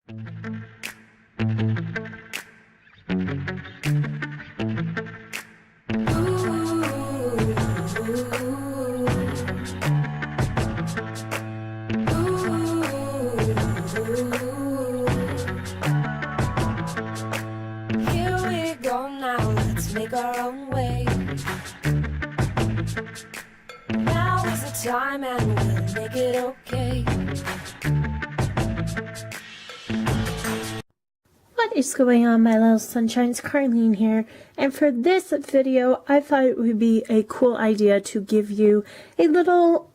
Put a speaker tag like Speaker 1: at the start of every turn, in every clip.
Speaker 1: Make our own way. Now is the time and we'll make it okay.
Speaker 2: What is going on, my little sunshines? Carlene here, and for this video I thought it would be a cool idea to give you a little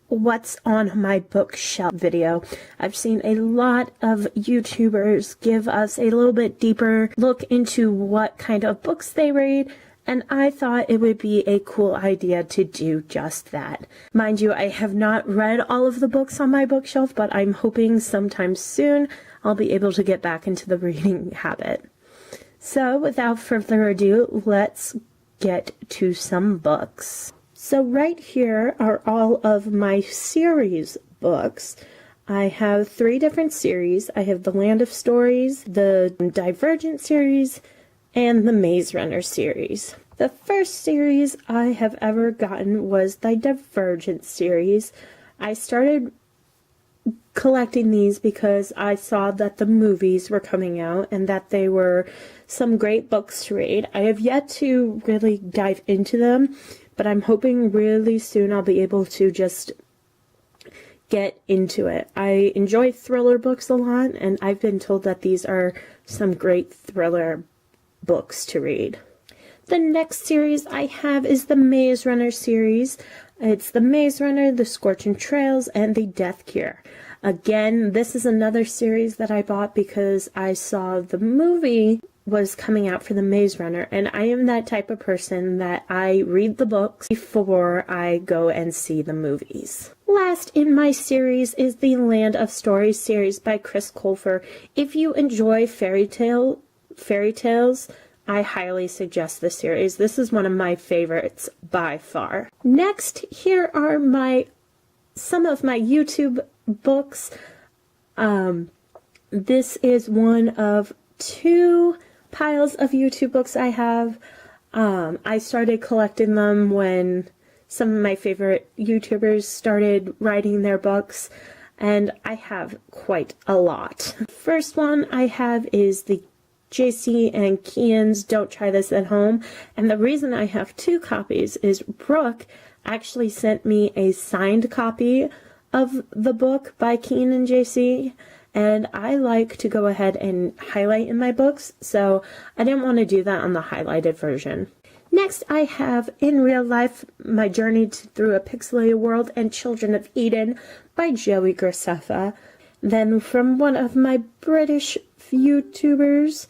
Speaker 2: what's on my bookshelf video. I've seen a lot of YouTubers give us a little bit deeper look into what kind of books they read, and I thought it would be a cool idea to do just that. Mind you, I have not read all of the books on my bookshelf, but I'm hoping sometime soon I'll be able to get back into the reading habit. So without further ado, let's get to some books. So right here are all of my series books. I have 3 different series. I have the Land of Stories, the Divergent series, and the Maze Runner series. The first series I have ever gotten was the Divergent series. I started collecting these because I saw that the movies were coming out and that they were some great books to read. I have yet to really dive into them, but I'm hoping really soon I'll be able to just get into it. I enjoy thriller books a lot, and I've been told that these are some great thriller books to read. The next series I have is the Maze Runner series. It's the Maze Runner, the Scorching Trails, and the Death Cure. Again, this is another series that I bought because I saw the movie was coming out for the Maze Runner, and I am that type of person that I read the books before I go and see the movies. Last in my series is the Land of Stories series by Chris Colfer. If you enjoy fairy tales, I highly suggest this series. This is one of my favorites by far. Next, here are some of my YouTube books. This is one of 2 piles of YouTube books I have. I started collecting them when some of my favorite YouTubers started writing their books, and I have quite a lot. First one I have is the JC and Kian's Don't Try This at Home, and the reason I have 2 copies is Brooke actually sent me a signed copy of the book by Kian and JC, and I like to go ahead and highlight in my books, so I didn't want to do that on the highlighted version. Next, I have In Real Life, My Journey Through a Pixelated World and Children of Eden by Joey Graceffa. Then from one of my British YouTubers,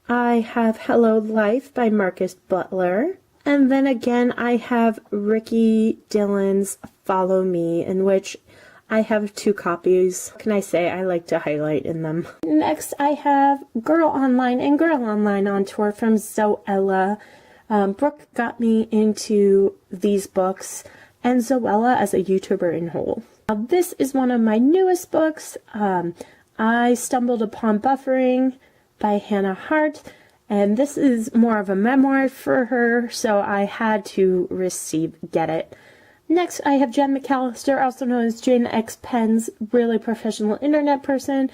Speaker 2: I have Hello Life by Marcus Butler. And then again, I have Ricky Dillon's Follow Me, in which I have 2 copies. What can I say? I like to highlight in them. Next, I have Girl Online and Girl Online on Tour from Zoella. Brooke got me into these books and Zoella as a YouTuber in whole. Now, this is one of my newest books. I stumbled upon Buffering by Hannah Hart, and this is more of a memoir for her, so I had to get it. Next, I have Jen McAllister, also known as Jane X Penn's Really Professional Internet Person.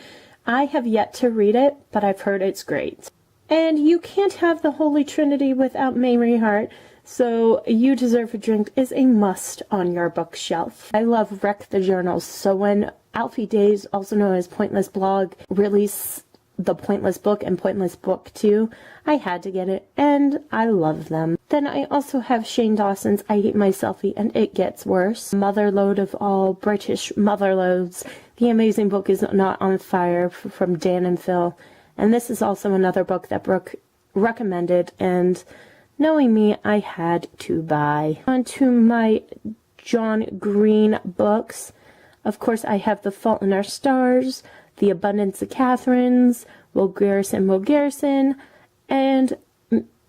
Speaker 2: I have yet to read it, but I've heard it's great. And You Can't Have the Holy Trinity Without Mamrie Hart, so You Deserve a Drink is a must on your bookshelf. I love Wreck the Journals, so when Alfie Days, also known as Pointless Blog, released the Pointless Book and Pointless Book 2, I had to get it, and I love them. Then I also have Shane Dawson's I Hate My Selfie and It Gets Worse. Motherlode of all British motherlodes, The Amazing Book Is Not on Fire from Dan and Phil. And this is also another book that Brooke recommended, and knowing me, I had to buy. On to my John Green books. Of course, I have The Fault in Our Stars, The Abundance of Catherines, Will Garrison, and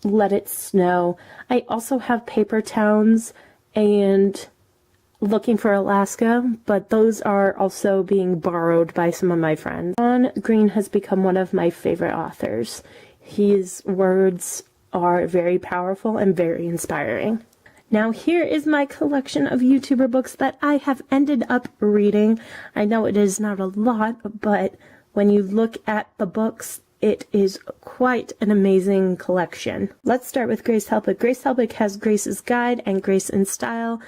Speaker 2: Let It Snow. I also have Paper Towns and Looking for Alaska, but those are also being borrowed by some of my friends. John Green has become one of my favorite authors. His words are very powerful and very inspiring. Now here is my collection of YouTuber books that I have ended up reading. I know it is not a lot, but when you look at the books, it is quite an amazing collection. Let's start with Grace Helbig. Grace Helbig has Grace's Guide and Grace in Style.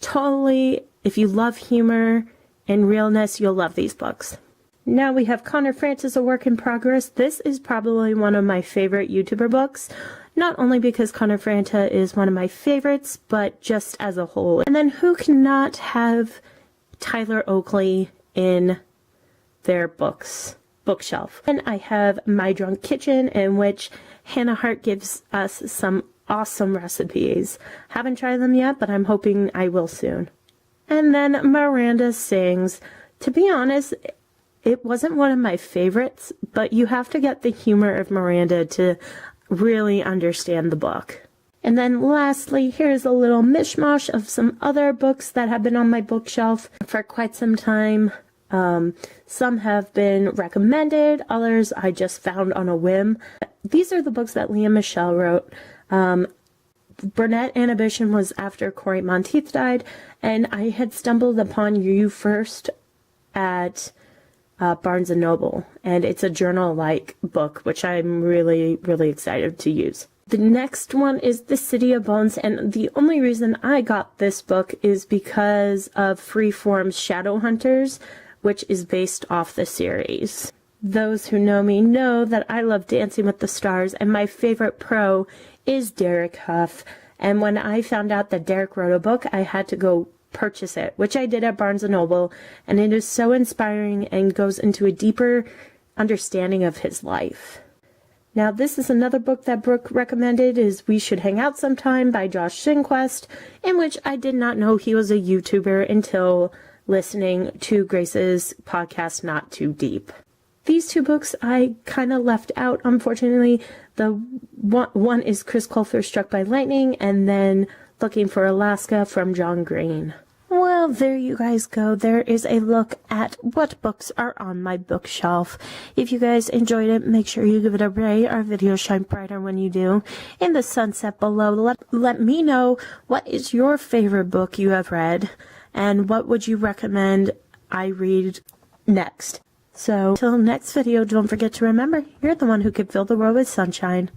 Speaker 2: Totally, if you love humor and realness, you'll love these books. Now we have Connor Francis, A Work in Progress. This is probably one of my favorite YouTuber books. Not only because Connor Franta is one of my favorites, but just as a whole. And then who cannot have Tyler Oakley in their bookshelf? And I have My Drunk Kitchen, in which Hannah Hart gives us some awesome recipes. Haven't tried them yet, but I'm hoping I will soon. And then Miranda Sings. To be honest, it wasn't one of my favorites, but you have to get the humor of Miranda to really understand the book. And then lastly, here's a little mishmash of some other books that have been on my bookshelf for quite some time. Some have been recommended, others I just found on a whim. These are the books that Leah Michelle wrote. Burnett Ambition was after Corey Monteith died, and I had stumbled upon you first at Barnes & Noble, and it's a journal-like book, which I'm really, really excited to use. The next one is The City of Bones, and the only reason I got this book is because of Freeform's Shadowhunters, which is based off the series. Those who know me know that I love Dancing with the Stars, and my favorite pro is Derek Huff. And when I found out that Derek wrote a book, I had to go purchase it, which I did at Barnes & Noble, and it is so inspiring and goes into a deeper understanding of his life. Now, this is another book that Brooke recommended, is We Should Hang Out Sometime by Josh Shinquist, in which I did not know he was a YouTuber until listening to Grace's podcast, Not Too Deep. These two books I kind of left out, unfortunately. The one is Chris Colfer, Struck by Lightning, and then Looking for Alaska from John Green. Well, there you guys go. There is a look at what books are on my bookshelf. If you guys enjoyed it, make sure you give it a rate. Our videos shine brighter when you do. In the sunset below, let me know what is your favorite book you have read, and what would you recommend I read next. So, till next video, don't forget to remember, you're the one who can fill the world with sunshine.